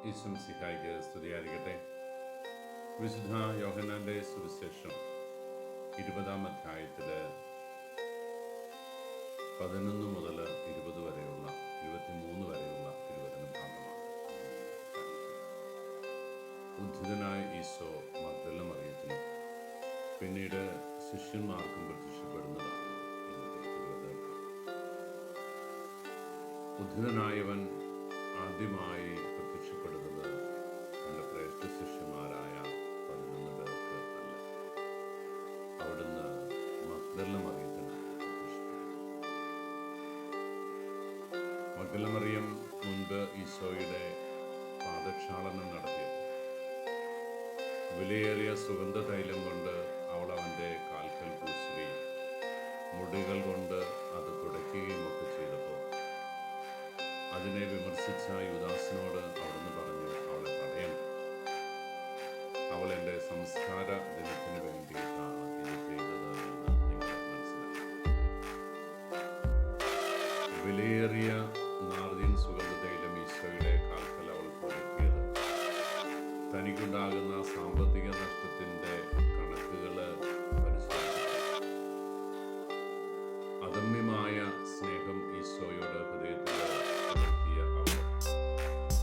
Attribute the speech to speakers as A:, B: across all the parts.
A: ഈശ്വംസിഹായിക്ക് സ്തുതിയായിരിക്കട്ടെ. വിശുദ്ധ യോഹന്നാന്റെ സുവിശേഷം 20-ാം അധ്യായത്തില് 11 മുതൽ 20 വരെയുള്ള 23 വരെയുള്ള തിരുവചന ഭാഗമാണ്. ഉദ്ധിതനായ ഈശോ മഗ്ദല മറിയത്തിനും പിന്നീട് ശിഷ്യന്മാർക്കും പ്രത്യക്ഷപ്പെടുന്നതാണ് ഇന്നത്തെ തിരുവചനം. ഉദ്ധിതനായവൻ ആദ്യമായി പ്രത്യക്ഷപ്പെടുന്നത് തൻ്റെ ശ്രേഷ്ഠ ശിഷ്യന്മാരായ 11 പേർക്ക് അല്ല, അവിടുന്ന് മഗ്ദല മറിയത്തിനാണ് പ്രത്യക്ഷപ്പെടുന്നത്. മഗ്ദല മറിയം മുൻപ് ഈശോയുടെ പാദക്ഷാളനം നടത്തിയപ്പോൾ വിലയേറിയ സുഗന്ധ തൈലം കൊണ്ട് അവൾ അവൻ്റെ കാൽക്കൽ പൂശുകയും മുടികൾ കൊണ്ട് അത് തുടയ്ക്കുകയും ഒക്കെ ചെയ്തപ്പോൾ അതിനെ വിമർശിച്ച യുദാസിനോട് അവിടുന്ന് പറഞ്ഞു, അവളെ തടയണം, അവൾ എൻ്റെ സംസ്കാര ദിനത്തിന് വേണ്ടിയിട്ടാണ് ഇത് ചെയ്തത് എന്ന് നിങ്ങൾ മനസ്സിലാക്കി. വിലയേറിയ നാർദിൻ സുഗന്ധതൈലം ഈശോയുടെ കാൽക്കൽ അവൾ പുരട്ടിയത് തനിക്കുണ്ടാകുന്ന സാമ്പത്തിക നഷ്ടത്തിൻ്റെ കണക്കുകൾ പരിശോധിച്ചു. അദമ്യമായ സ്നേഹം ഈശോയുടെ ഹൃദയത്തിൽ പുലർത്തിയ അവൾ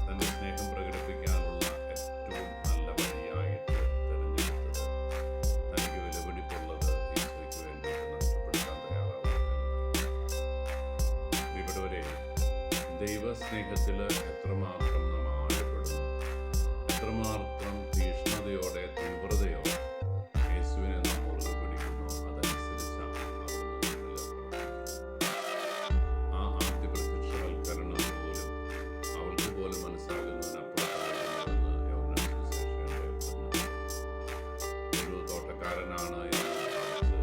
A: തൻ്റെ സ്നേഹം പ്രകടിപ്പിക്കാനുള്ള ഏറ്റവും നല്ല വഴിയായിട്ട് തിരഞ്ഞെടുത്തത് തനിക്ക് വിലപിടിപ്പുള്ളത് ഈശോയ്ക്ക് വേണ്ടിയിട്ട് നഷ്ടപ്പെടുത്താൻ തയ്യാറാവുക. ഇവിടെ ദൈവസ്നേഹത്തിൽ എത്രമാത്രം നാം ആഴപ്പെടുന്നു, എത്രമാത്രം തീക്ഷ്ണതയോടെ തീവ്രതയോടെ യേശുവിനെ നാം മുറുകെ പിടിക്കുന്നു, അതനുസരിച്ചാണ് ആ ആദ്യ പ്രത്യക്ഷവൽക്കരണം പോലും അവൾക്ക് പോലും മനസ്സിലാകുന്നതിനപ്പുറത്തായിരുന്നുവെന്ന് യോഹന്നാൻ സുവിശേഷകൻ. ഒരു തോട്ടക്കാരനാണ് എന്ന് ഭാവിച്ച്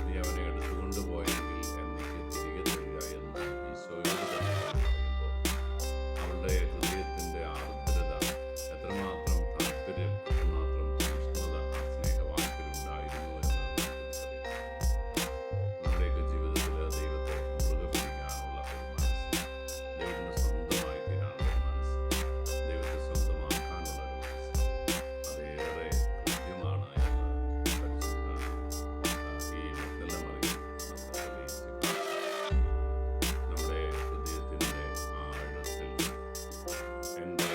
A: നീ അവനെ എടുത്തുകൊണ്ട് പോയെങ്കിൽ എനിക്ക് തിരികെ തരിക എന്ന് ഈശോയോട് തന്നെ പറയുമ്പോൾ അവളുടെ ഹൃദയത്തിൻ്റെ ആർദ്രത, എത്രമാത്രം താല്പര്യം, എത്രമാത്രം തീക്ഷ്ണത ആ സ്നേഹവാക്കിലുണ്ടായിരുന്നു എന്ന് നമുക്കറിയാം. നമ്മുടെയൊക്കെ ജീവിതത്തിൽ ദൈവത്തെ മുറുകെ പിടിക്കാനുള്ള ഒരു മനസ്സ്, ദൈവത്തിന് സ്വന്തമായി തീരാനുള്ള ഒരു മനസ്സ്, ദൈവത്തെ സ്വന്തമാക്കാനുള്ള ഒരു മനസ്സ്, അതേറെ കൃത്യമാണ് എന്ന് പരിശുദ്ധ ഈ മഗ്ദല മറിയം നമ്മളെ തെളിയിച്ചു. നമ്മുടെ ഹൃദയത്തിൻ്റെ ആഴത്തിൽ, എൻ്റെ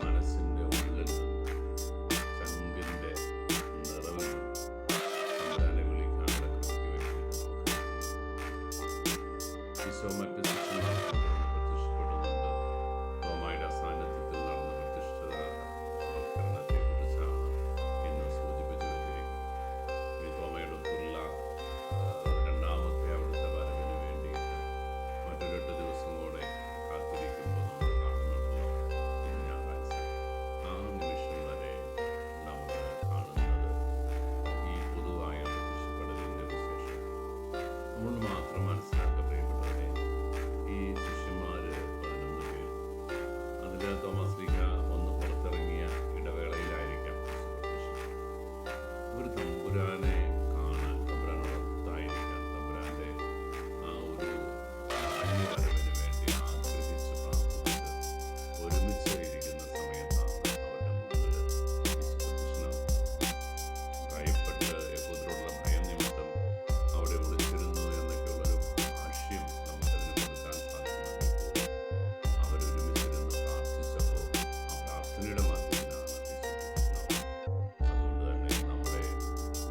A: മനസ്സിൻ്റെ ഉള്ളിൽ നിന്ന്, ചങ്കിൻ്റെ നിറവിൽ തമ്പുരാനെ വിളിക്കാനുള്ള കൃത്യ വേണ്ടിയിട്ട് നമുക്ക് ഈശോ മറ്റ് ശിഷ്യന്മാർക്ക് പ്രത്യക്ഷപ്പെടുന്നുണ്ട്. തോമായുടെ സാന്നിധ്യത്തിൽ നടന്ന പ്രത്യക്ഷവൽക്കരണത്തെക്കുറിച്ചാണ് ഇന്ന് സൂചിപ്പിച്ചു വെച്ചിരിക്കുന്നത്. ഈ തോമയുടെ ഒത്തുള്ള രണ്ടാമത്തെ അവിടുത്തെ വരവിന് വേണ്ടിയിട്ട് മറ്റൊരു 8 ദിവസം കൂടെ കാത്തിരിക്കുമ്പോൾ നമ്മൾ കാണുന്നുള്ളൂ ഈ ഞായറാഴ്ച. ആ നിമിഷം വരെ നമ്മൾ കാണുന്നത് ഈ പൊതുവായ പ്രത്യക്ഷപ്പെടലിൻ്റെ വിശേഷം. നമ്മൾ മാത്രം മനസ്സിലാക്കുക പ്രിയപ്പെട്ടവരെ, ഈ ശിഷ്യന്മാർ 11 പേർ, അതിൽ തോമസ് ലീഗ ഒന്ന് പുറത്തിറങ്ങിയ ഇടവേളയിലായിരിക്കാം പ്രത്യക്ഷം. ഒരു തമ്പുരാനെ കാണാൻ, തമ്പുരാനോടൊത്തായിരിക്കാൻ, തമ്പുരാൻ്റെ ആ ഒരു അന്യവരവിന് വേണ്ടി ആഗ്രഹിച്ച് പ്രാർത്ഥിച്ച് ഒരുമിച്ച് ഇരിക്കുന്ന സമയത്താണ് അവരുടെ മുമ്പിൽ പ്രത്യക്ഷനാവുന്നത്. ഭയപ്പെട്ട് യഹൂദരോടുള്ള ഭയം നിമിത്തം അവിടെ ഒളിച്ചിരുന്നു എന്നൊക്കെയുള്ളൊരു ഭാഷ്യം നമുക്കതിന് കൊടുക്കാൻ സാധിക്കുമെങ്കിൽ അവരൊരുമിച്ചിരുന്ന് പ്രാർത്ഥിച്ചപ്പോൾ ആ പ്രാർത്ഥനയുടെ മധ്യത്തിലാണ് യേശു പ്രത്യക്ഷനാവുന്നത്. അതുകൊണ്ട് തന്നെ നമ്മുടെ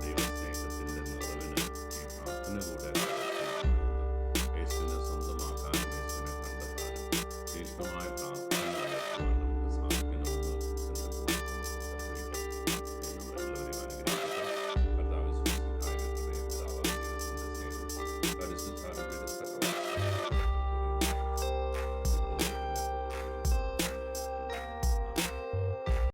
A: ദൈവസ്നേഹത്തിൻ്റെ നിറവിന് ഈ പ്രാർത്ഥന കൂടെ യേശുവിനെ സ്വന്തമാക്കാനും യേശുവിനെ കണ്ടെത്താനും തീക്ഷ്ണമായ പ്രാർത്ഥന നടത്തുവാൻ നമുക്ക് സാധിക്കണമെന്ന് നമ്മളെല്ലാവരെയും അനുഗ്രഹിക്കട്ടെ. കർത്താവ് യേശുവിന്റെ പിതാവായ ദൈവത്തിന്റെ സ്നേഹം, പരിശുദ്ധാത്മാവിന്റെ